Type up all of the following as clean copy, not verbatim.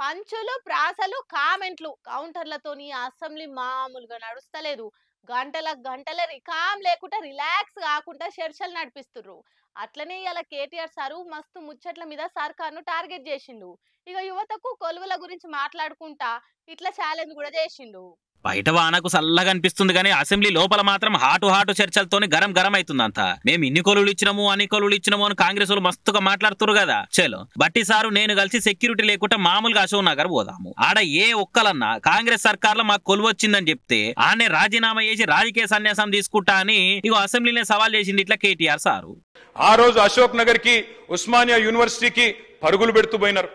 పంచులు, ప్రాసలు, కామెంట్లు, కౌంటర్‌లతోని అసెంబ్లీ మామూలుగా నడుస్తలేదు. గంటలకు గంటలే రికామ్ లేకుండా రిలాక్స్ గాకుండా చర్చలు నడిపిస్తుర్రు. అట్లనే ఇయాల కేటీఆర్ సారు మస్తు ముచ్చట్ల మీద సర్కార్‌ను టార్గెట్ జేశిండు. ఇగ యువతకు కొలువుల గురించి మాట్లాడుకుంటా ఇట్లా ఛాలెంజ్ గూడా జేశిండు. బయట వానకు చల్లగా అనిపిస్తుంది కానీ అసెంబ్లీ లోపల మాత్రం హాటు చర్చలతోని గరం గరం అవుతుందంత. మేము ఇన్ని కొలువులు ఇచ్చినాము అన్ని కొలువులు ఇచ్చినాము అని కాంగ్రెస్ వాళ్ళు మస్తుగా మాట్లాడుతున్నారు కదా. చలో బట్టి సారు నేను కలిసి సెక్యూరిటీ లేకుండా మామూలుగా అశోక్ నగర్ పోదాము. ఆడ ఏ ఒక్కలన్నా కాంగ్రెస్ సర్కార్లో మాకు కొలువు వచ్చిందని చెప్తే ఆనే రాజీనామా చేసి రాజకీయ సన్యాసం తీసుకుంటా అని ఇగో అసెంబ్లీనే సవాల్ చేసింది ఇట్లా కేటీఆర్ సారు. ఆ రోజు అశోక్ నగర్ కి ఉస్మానియా యూనివర్సిటీకి పరుగులు పెడుతూ పోయినారు.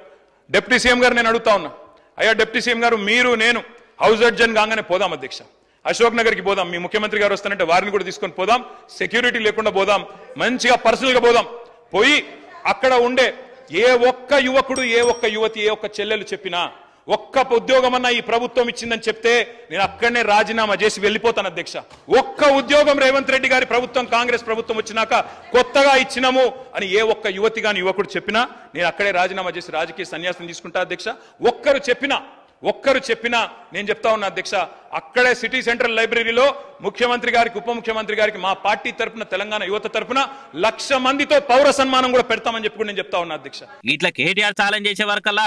డిప్యూటీ సీఎం గారు నేను అడుగుతా ఉన్నా, అయ్యా డిప్యూటీ సీఎం గారు మీరు నేను హౌస్ అడ్జన్ కాగానే పోదాం అధ్యక్ష, అశోక్ నగర్కి పోదాం, మీ ముఖ్యమంత్రి గారు వస్తానంటే వారిని కూడా తీసుకొని పోదాం, సెక్యూరిటీ లేకుండా పోదాం, మంచిగా పర్సనల్ గా పోదాం. పోయి అక్కడ ఉండే ఏ ఒక్క యువకుడు ఏ ఒక్క యువతి ఏ ఒక్క చెల్లెలు చెప్పినా ఒక్క ఉద్యోగం అన్నా ఈ ప్రభుత్వం ఇచ్చిందని చెప్తే నేను అక్కడనే రాజీనామా చేసి వెళ్ళిపోతాను అధ్యక్ష. ఒక్క ఉద్యోగం రేవంత్ రెడ్డి గారి ప్రభుత్వం కాంగ్రెస్ ప్రభుత్వం వచ్చినాక కొత్తగా ఇచ్చినాము అని ఏ ఒక్క యువతి గాని యువకుడు చెప్పినా నేను అక్కడే రాజీనామా చేసి రాజకీయ సన్యాసం తీసుకుంటా అధ్యక్ష. ఒక్కరు చెప్పినా నేను చెప్తా ఉన్నా అధ్యక్ష, అక్కడే సిటీ సెంట్రల్ లైబ్రరీలో ముఖ్యమంత్రి గారికి ఉప ముఖ్యమంత్రి గారికి మా పార్టీ తరపున తెలంగాణ యువత తరపున 1,00,000 మందితో పౌర సన్మానం కూడా పెడతామని చెప్పి నేను చెప్తా ఉన్నా అధ్యక్ష. ఇట్లా కేటీఆర్ ఛాలెంజ్ చేసే వరకల్లా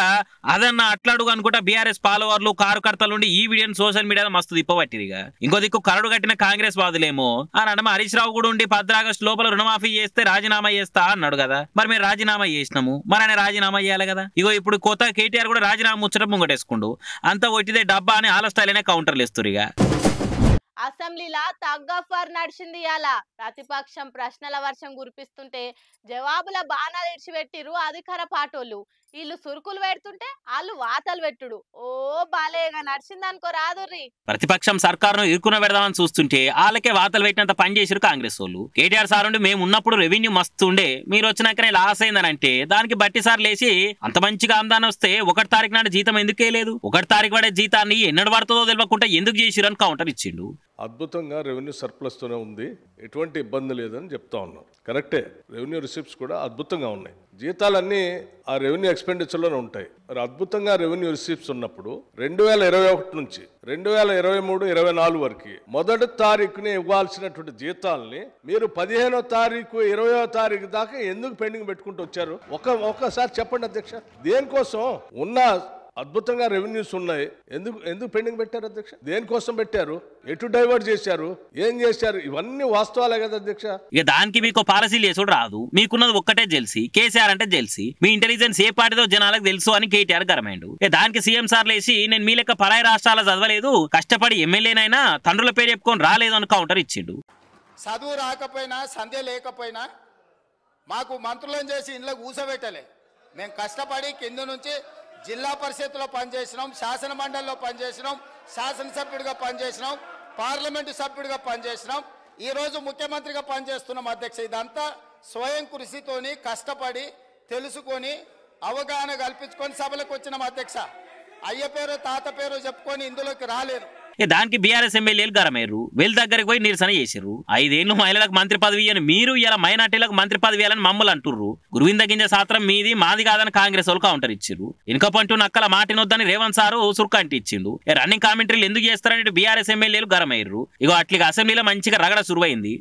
అదన్న అట్లాడుగు అనుకుంటా బీఆర్ఎస్ ఫాలోవర్లు కారుకర్తలు ఉండి ఈ వీడియోని సోషల్ మీడియాలో మస్తు తిప్పబట్టిరిగా. ఇంకో దిక్కు కరడు కట్టిన కాంగ్రెస్ వాదులేమో ఆ నడమ హరీష్ రావు కూడా ఉండి 10 ఆగస్టు లోపల రుణమాఫీ చేస్తే రాజీనామా చేస్తా అన్నాడు కదా. మరి మేము రాజీనామా చేసినాము, మరి ఆయన రాజీనామా చేయాలి కదా. ఇగో ఇప్పుడు కొత్త కేటీఆర్ కూడా రాజీనామా ముచ్చట ముంగటేసుకుండు. అంతా ఒట్టిదే డబ్బా అని ఆల స్టైల్ కౌంటర్లు ఇస్తురిగా. అసెంబ్లీలా తగ్గఫర్ నడిచింది ఇయాల. ప్రతిపక్షం ప్రశ్నల వర్షం కురిపిస్తుంటే జవాబుల బాణాలు ఇడిచిపెట్టిరు అధికార పాటోళ్ళు. వీళ్ళు సురుకులు పెడుతుంటే వాళ్ళు వాతలు పెట్టుడు. ఓ బాలేగా నడిచింది అనుకో రాదుర్రి. ప్రతిపక్షం సర్కారును ఇరుకున పెడదామని చూస్తుంటే వాళ్ళకే వాతలు పెట్టినంత పని చేసిరు కాంగ్రెస్ వాళ్ళు. కేటీఆర్ సార్ ఉండి మేము ఉన్నప్పుడు రెవెన్యూ మస్తు ఉండే, మీరు వచ్చినాకనే లాస్ అయిందని అంటే దానికి బట్టి సార్ లేచి అంత మంచిగా ఆమ్దాని వస్తే 1 తారీఖు నాడు జీతం ఎందుకు వేయలేదు, 1 తారీఖు పడే జీతాన్ని ఎన్నడు పడుతుందో తెలియకుండా ఎందుకు చేసిరు అని కౌంటర్ ఇచ్చిండు. అద్భుతంగా రెవెన్యూ సర్ప్లస్ తోనే ఉంది, ఎటువంటి ఇబ్బంది లేదని చెప్తా ఉన్నాం. కరెక్టే, రెవెన్యూ రిసిప్ట్స్ కూడా అద్భుతంగా ఉన్నాయి, జీతాలన్నీ ఆ రెవెన్యూ ఎక్స్పెండిచర్లోనే ఉంటాయి. మరి అద్భుతంగా రెవెన్యూ రిసిప్ట్స్ ఉన్నప్పుడు 2021 నుంచి 2023-24 వరకు మొదటి తారీఖుని ఇవ్వాల్సినటువంటి జీతాలని మీరు 15వ తారీఖు 20వ తారీఖు దాకా ఎందుకు పెండింగ్ పెట్టుకుంటూ వచ్చారు? ఒక్కసారి చెప్పండి అధ్యక్ష. దేనికోసం? ఉన్న అద్భుతంగా రెవెన్యూస్ ఉన్నాయి, ఎందుకు పెండింగ్ పెట్టారు అధ్యక్ష? దేనికోసం పెట్టారు? ఎటు డైవర్ట్ చేశారు? ఏం చేశారు? ఇవన్నీ వాస్తవాలే కదా అధ్యక్ష. ఇక దానికి మీకు పాలసీలు చేసుడు రాదు, మీకున్నది ఒక్కటే జెల్సీ, కేసీఆర్ అంటే జెల్సీ. మీ ఇంటెలిజెన్స్ ఏ పార్టీతో జనాలకు తెలుసు అని కేటీఆర్ గరమైండు. దానికి సీఎం సార్ లేసి నేను మీ లెక్క పరాయి రాష్ట్రాల చదవలేదు, కష్టపడి ఎమ్మెల్యేనైనా తండ్రుల పేరు చెప్పుకొని రాలేదు అని కౌంటర్ ఇచ్చిండు. చదువు రాకపోయినా సంధ్య లేకపోయినా మాకు మంత్రులను చేసి ఇంట్లో కూసబెట్టలే. మేము కష్టపడి కింద నుంచి జిల్లా పరిషత్లో పనిచేసినాం, శాసన మండలిలో పనిచేసినాం, శాసనసభ్యుడిగా పనిచేసినాం, పార్లమెంటు సభ్యుడిగా పనిచేసినాం, ఈరోజు ముఖ్యమంత్రిగా పనిచేస్తున్నాం అధ్యక్ష. ఇదంతా స్వయం కృషితోని కష్టపడి తెలుసుకొని అవగాహన కల్పించుకొని సభలకు వచ్చినాం అధ్యక్ష. అయ్య పేరు తాత పేరు చెప్పుకొని ఇందులోకి రాలేరు. దానికి బీఆర్ఎస్ ఎమ్మెల్యేలు గరమేరు, వీళ్ళ దగ్గరికి పోయి నిరసన చేసిర్రు. 5 ఏళ్ళు మహిళలకు మంత్రి పదవి అని మీరు ఇలా మైనార్టీలకు మంత్రి పదవి అని మమ్మల్ని అంటుర్రు. గురువింద గింజ సాత్రం మీది మాది కాదని కాంగ్రెస్ వాళ్ళు కౌంటర్ ఇచ్చిర్రు. ఇనుకపంటూ నక్కల మాటినొద్దని రేవంత్ సారు సుర్కంటి ఇచ్చిండు. రన్నింగ్ కామెంటరీలు ఎందుకు చేస్తారని బీఆర్ఎస్ ఎమ్మెల్యేలు గరమయ్యారు. ఇగో అట్లిగా అసెంబ్లీలో మంచిగా రగడ సురువైంది.